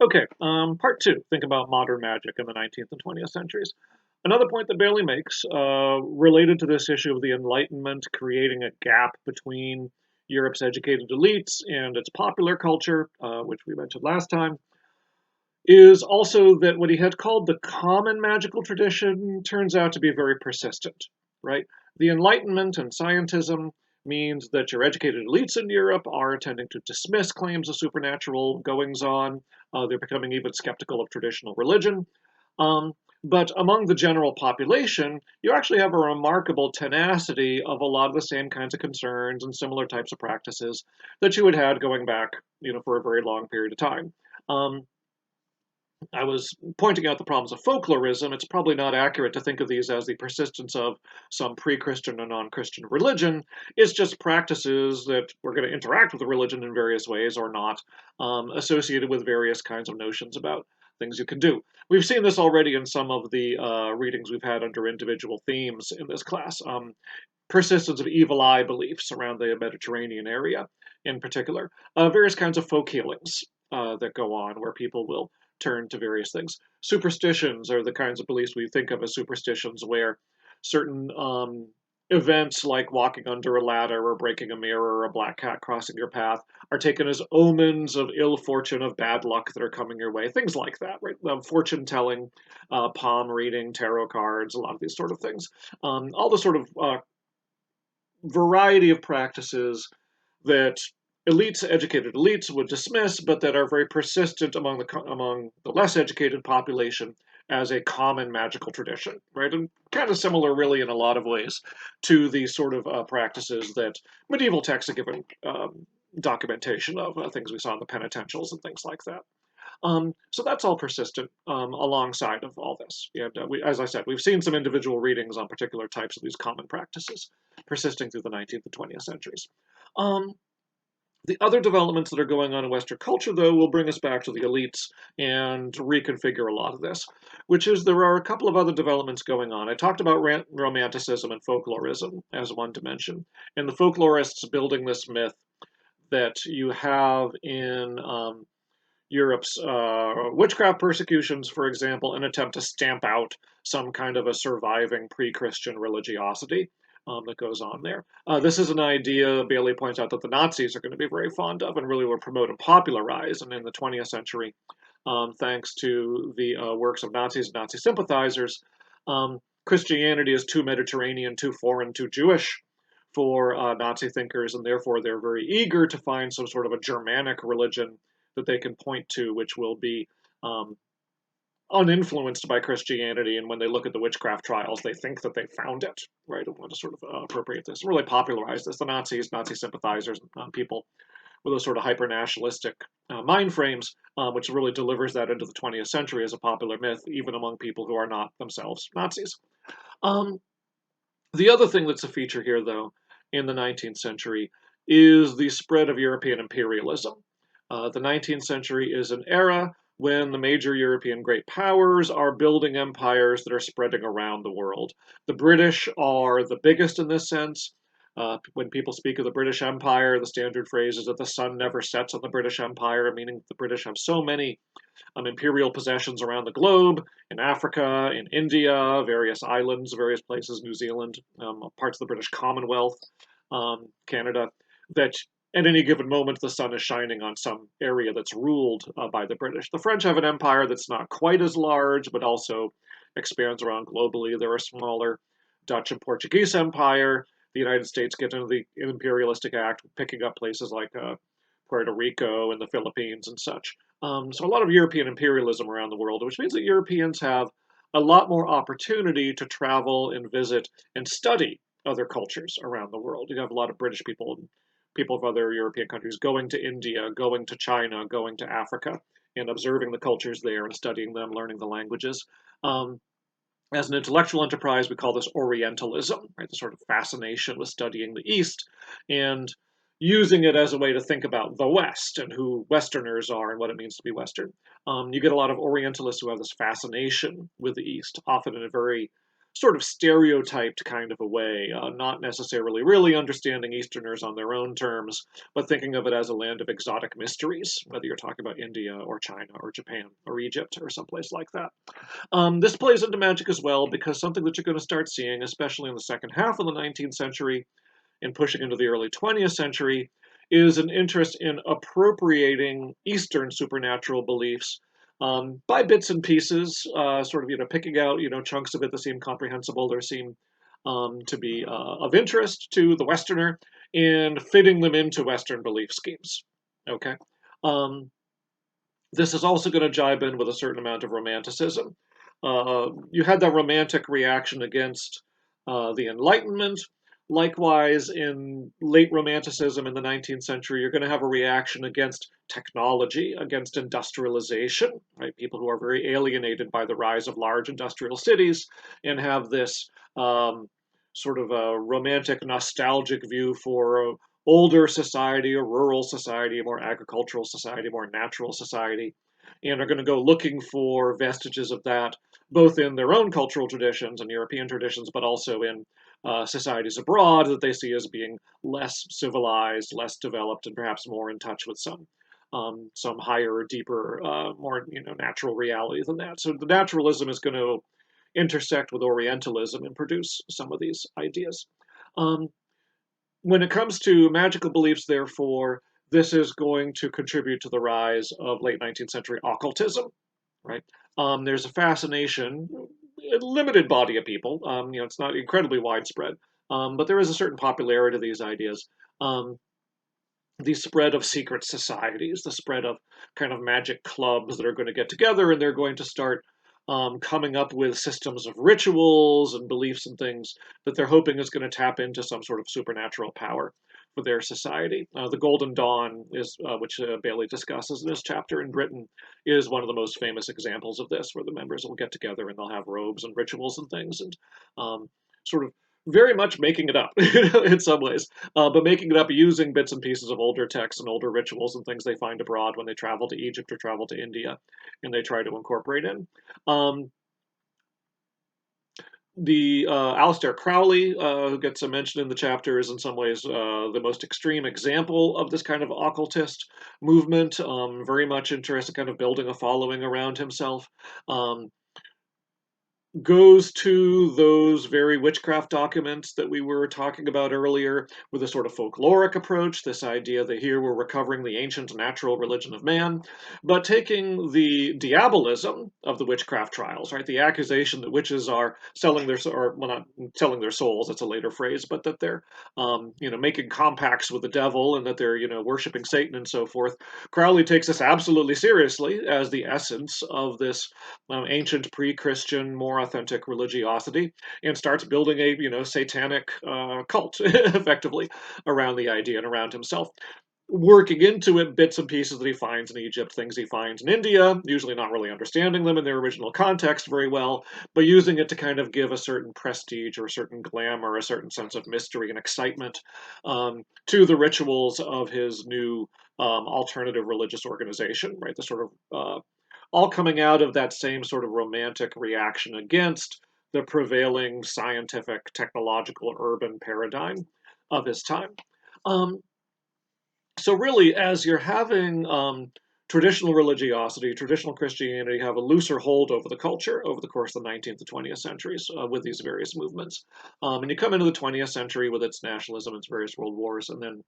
Okay, part two. Think about modern magic in the 19th and 20th centuries. Another point that Bailey makes, related to this issue of the Enlightenment creating a gap between Europe's educated elites and its popular culture, which we mentioned last time, is also that what he had called the common magical tradition turns out to be very persistent, right? The Enlightenment and scientism means that your educated elites in Europe are tending to dismiss claims of supernatural goings on. They're becoming even skeptical of traditional religion. Um, but among the general population, you actually have a remarkable tenacity of a lot of the same kinds of concerns and similar types of practices that you had had going back, for a very long period of time. Um, I was pointing out the problems of folklorism. It's probably not accurate to think of these as the persistence of some pre Christian or non Christian religion. It's just practices that were going to interact with the religion in various ways or not, associated with various kinds of notions about things you can do. We've seen this already in some of the readings we've had under individual themes in this class. Persistence of evil eye beliefs around the Mediterranean area, in particular, various kinds of folk healings that go on where people will turn to various things. Superstitions are the kinds of beliefs we think of as superstitions where certain events like walking under a ladder or breaking a mirror or a black cat crossing your path are taken as omens of ill fortune, of bad luck that are coming your way, things like that, right? Fortune telling, palm reading, tarot cards, a lot of these sort of things. All the sort of variety of practices that educated elites, would dismiss, but that are very persistent among the less educated population as a common magical tradition, right? And kind of similar, really, in a lot of ways, to the sort of practices that medieval texts have given documentation of, things we saw in the penitentials and things like that. So that's all persistent alongside of all this. And as I said, we've seen some individual readings on particular types of these common practices persisting through the 19th and 20th centuries. Um, the other developments that are going on in Western culture, though, will bring us back to the elites and reconfigure a lot of this, which is there are a couple of other developments going on. I talked about romanticism and folklorism as one dimension, and the folklorists building this myth that you have in Europe's witchcraft persecutions, for example, an attempt to stamp out some kind of a surviving pre Christian religiosity that goes on there. This is an idea Bailey points out that the Nazis are going to be very fond of and really will promote and popularize. And in the 20th century, thanks to the works of Nazis and Nazi sympathizers, Christianity is too Mediterranean, too foreign, too Jewish for Nazi thinkers, and therefore they're very eager to find some sort of a Germanic religion that they can point to, which will be um, uninfluenced by Christianity. And when they look at the witchcraft trials, they think that they found it, right? And want to sort of appropriate this, really popularize this. The Nazis, Nazi sympathizers, people with those sort of hyper nationalistic mind frames, which really delivers that into the 20th century as a popular myth, even among people who are not themselves Nazis. Um, the other thing that's a feature here, though, in the 19th century is the spread of European imperialism. The 19th century is an era when the major European great powers are building empires that are spreading around the world. The British are the biggest in this sense. When people speak of the British Empire, the standard phrase is that the sun never sets on the British Empire, meaning the British have so many imperial possessions around the globe, in Africa, in India, various islands, various places, New Zealand, parts of the British Commonwealth, Canada, that at any given moment the sun is shining on some area that's ruled by the British. The French have an empire that's not quite as large, but also expands around globally. They're a smaller Dutch and Portuguese empire. The United States get into the imperialistic act, picking up places like Puerto Rico and the Philippines and such. So a lot of European imperialism around the world, which means that Europeans have a lot more opportunity to travel and visit and study other cultures around the world. You have a lot of British people and people of other European countries going to India, going to China, going to Africa, and observing the cultures there and studying them, learning the languages. Um, as an intellectual enterprise, we call this orientalism, right? The sort of fascination with studying the East and using it as a way to think about the West and who Westerners are and what it means to be Western. You get a lot of Orientalists who have this fascination with the East, often in a very sort of stereotyped kind of a way, not necessarily really understanding Easterners on their own terms, but thinking of it as a land of exotic mysteries, whether you're talking about India or China or Japan or Egypt or someplace like that. This plays into magic as well because something that you're going to start seeing, especially in the second half of the 19th century and pushing into the early 20th century, is an interest in appropriating Eastern supernatural beliefs by bits and pieces, sort of picking out chunks of it that seem comprehensible or seem to be of interest to the Westerner, and fitting them into Western belief schemes. Okay, um, this is also going to jibe in with a certain amount of romanticism. You had that romantic reaction against the Enlightenment. Likewise, in late Romanticism in the 19th century, you're going to have a reaction against technology, against industrialization, right? People who are very alienated by the rise of large industrial cities and have this um, sort of a romantic, nostalgic view for older society, a rural society, a more agricultural society, a more natural society, and are going to go looking for vestiges of that, both in their own cultural traditions and European traditions, but also in societies abroad that they see as being less civilized, less developed, and perhaps more in touch with some higher, deeper, more natural reality than that. So the naturalism is going to intersect with Orientalism and produce some of these ideas. Um, when it comes to magical beliefs, therefore, this is going to contribute to the rise of late 19th century occultism, right? There's a fascination, a limited body of people. It's not incredibly widespread, but there is a certain popularity of these ideas. Um, the spread of secret societies, the spread of kind of magic clubs that are going to get together and they're going to start coming up with systems of rituals and beliefs and things that they're hoping is going to tap into some sort of supernatural power for their society. The Golden Dawn is, which Bailey discusses in this chapter in Britain, is one of the most famous examples of this, where the members will get together and they'll have robes and rituals and things, and sort of very much making it up in some ways, but making it up using bits and pieces of older texts and older rituals and things they find abroad when they travel to Egypt or travel to India, and they try to incorporate in. Um, the Aleister Crowley, who gets a mention in the chapter, is in some ways the most extreme example of this kind of occultist movement. Very much interested, kind of building a following around himself. Um, Goes to those very witchcraft documents that we were talking about earlier with a sort of folkloric approach, this idea that here we're recovering the ancient natural religion of man, but taking the diabolism of the witchcraft trials, right? The accusation that witches are selling their, or well, not selling their souls, that's a later phrase, but that they're, making compacts with the devil and that they're, worshiping Satan and so forth. Crowley takes this absolutely seriously as the essence of this ancient pre-Christian, more authentic religiosity, and starts building a satanic cult effectively around the idea and around himself. Working into it bits and pieces that he finds in Egypt, things he finds in India, usually not really understanding them in their original context very well, but using it to kind of give a certain prestige or a certain glamour, a certain sense of mystery and excitement to the rituals of his new alternative religious organization, right? The sort of all coming out of that same sort of romantic reaction against the prevailing scientific, technological, urban paradigm of his time. Um, so really, as you're having traditional religiosity, traditional Christianity have a looser hold over the culture over the course of the 19th to 20th centuries with these various movements. And you come into the 20th century with its nationalism, its various world wars, and then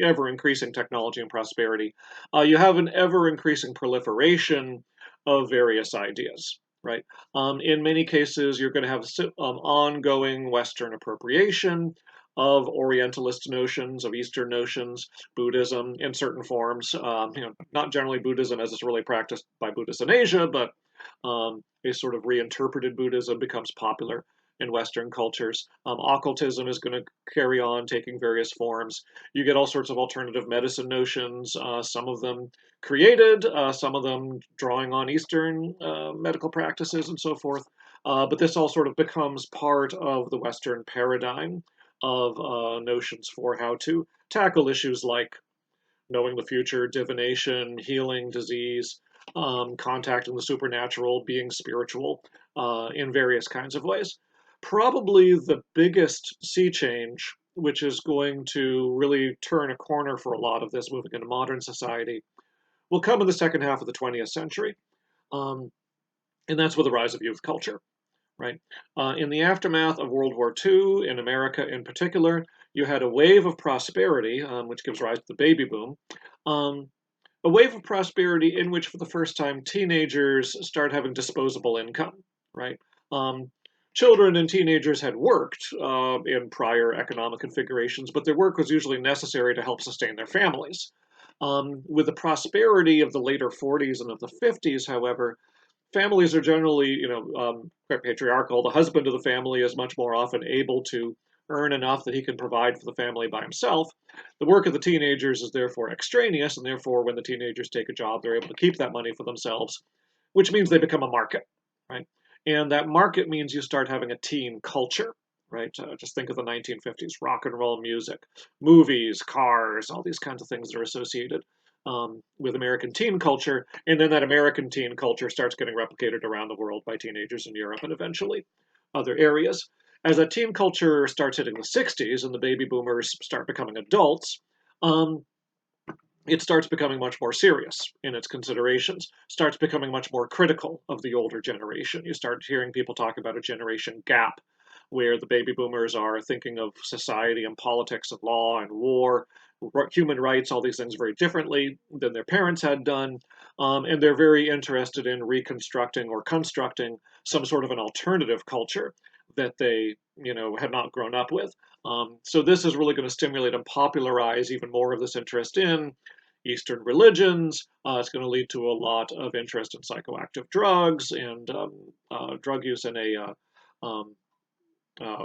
ever increasing technology and prosperity. You have an ever increasing proliferation of various ideas. Right. In many cases, you're going to have ongoing Western appropriation of Orientalist notions, of Eastern notions, Buddhism in certain forms. Not generally Buddhism as it's really practiced by Buddhists in Asia, but a sort of reinterpreted Buddhism becomes popular in Western cultures. Occultism is going to carry on taking various forms. You get all sorts of alternative medicine notions, some of them created, some of them drawing on Eastern medical practices and so forth. But this all sort of becomes part of the Western paradigm of notions for how to tackle issues like knowing the future, divination, healing disease, contacting the supernatural, being spiritual in various kinds of ways. Probably the biggest sea change, which is going to really turn a corner for a lot of this moving into modern society, will come in the second half of the 20th century. Um, and that's with the rise of youth culture, right? In the aftermath of World War II, in America in particular, you had a wave of prosperity, which gives rise to the baby boom. Um, a wave of prosperity in which, for the first time, teenagers start having disposable income, right? Um, Children and teenagers had worked in prior economic configurations, but their work was usually necessary to help sustain their families. With the prosperity of the later 40s and of the 50s, however, families are generally, quite patriarchal. The husband of the family is much more often able to earn enough that he can provide for the family by himself. The work of the teenagers is therefore extraneous, and therefore, when the teenagers take a job, they're able to keep that money for themselves, which means they become a market, right? And that market means you start having a teen culture, right? Just think of the 1950s, rock and roll music, movies, cars, all these kinds of things that are associated with American teen culture. And then that American teen culture starts getting replicated around the world by teenagers in Europe and eventually other areas. As that teen culture starts hitting the 60s and the baby boomers start becoming adults, um, it starts becoming much more serious in its considerations, starts becoming much more critical of the older generation. You start hearing people talk about a generation gap where the baby boomers are thinking of society and politics and law and war, human rights, all these things very differently than their parents had done. And they're very interested in reconstructing or constructing some sort of an alternative culture that they, had not grown up with. So this is really going to stimulate and popularize even more of this interest in Eastern religions. It's going to lead to a lot of interest in psychoactive drugs and drug use in a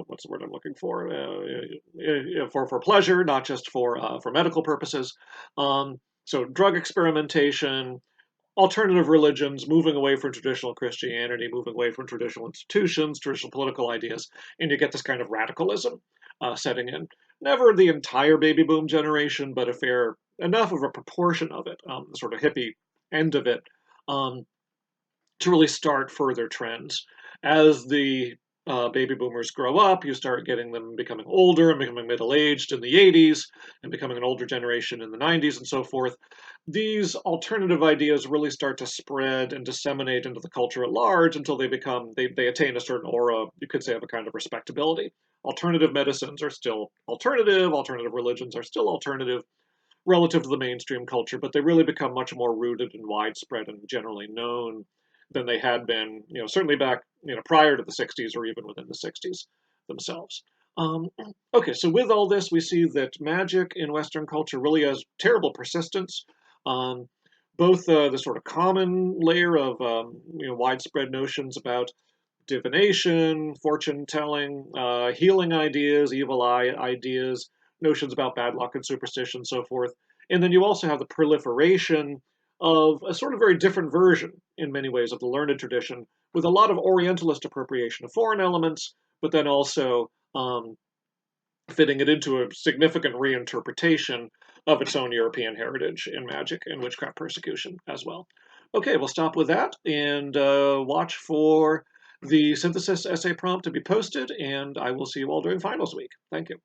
what's the word I'm looking for pleasure, not just for medical purposes. So drug experimentation, alternative religions, moving away from traditional Christianity, moving away from traditional institutions, traditional political ideas, and you get this kind of radicalism setting in. Never the entire baby boom generation, but a fair enough of a proportion of it, the sort of hippie end of it, um, to really start further trends. As the baby boomers grow up, you start getting them becoming older and becoming middle aged in the 80s and becoming an older generation in the 90s and so forth. These alternative ideas really start to spread and disseminate into the culture at large until they attain a certain aura, you could say, of a kind of respectability. Alternative medicines are still alternative religions are still alternative relative to the mainstream culture, but they really become much more rooted and widespread and generally known than they had been, certainly back, prior to the 60s or even within the 60s themselves. Um, okay, so with all this, we see that magic in Western culture really has terrible persistence. Um, both the sort of common layer of widespread notions about divination, fortune telling, healing ideas, evil eye ideas, notions about bad luck and superstition, so forth. And then you also have the proliferation of a sort of very different version, in many ways, of the learned tradition, with a lot of Orientalist appropriation of foreign elements, but then also fitting it into a significant reinterpretation of its own European heritage in magic and witchcraft persecution as well. Okay, we'll stop with that and watch for the synthesis essay prompt to be posted, and I will see you all during finals week. Thank you.